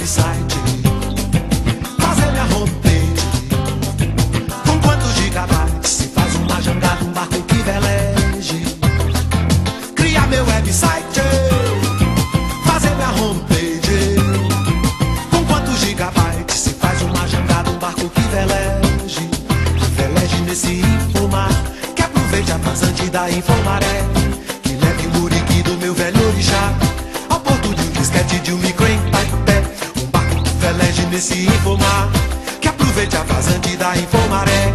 website, fazer minha homepage. Com quantos gigabytes se faz uma jangada, um barco que veleje? Criar meu website, fazer minha homepage. Com quantos gigabytes se faz uma jangada, um barco que veleje? Veleje nesse infomar, que aproveite a vazante da Infomaré, que leve o muriqui do meu velho orixá ao porto de um disquete de um micro em Paipé. Um barco que veleje nesse infomar, que aproveite a vazante da Infomaré,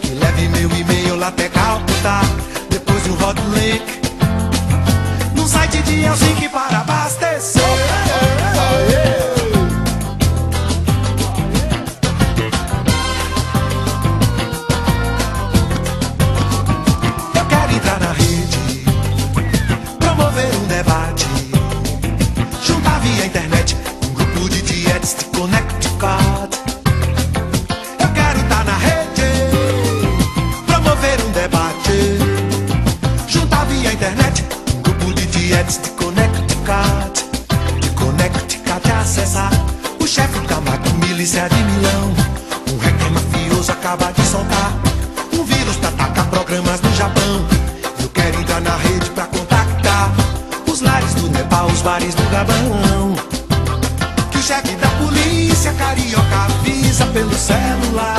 que leve meu e-mail lá até Calcutá, depois de um hot link num site de Helsinki para abastecer. Eu quero entrar na rede, promover um debate, juntar via internet um grupo de dietes de Connecticut. Eu quero estar na rede, promover um debate, juntar via internet um grupo de dietes de Connecticut. De Connecticut acessar o chefe da milícia de Milão. Um hacker mafioso acaba de soltar um vírus pra atacar programas no Japão. Eu quero entrar na rede pra contactar os lares do Nepal, os bares do Gabão. Que o chefe da polícia carioca avisa pelo celular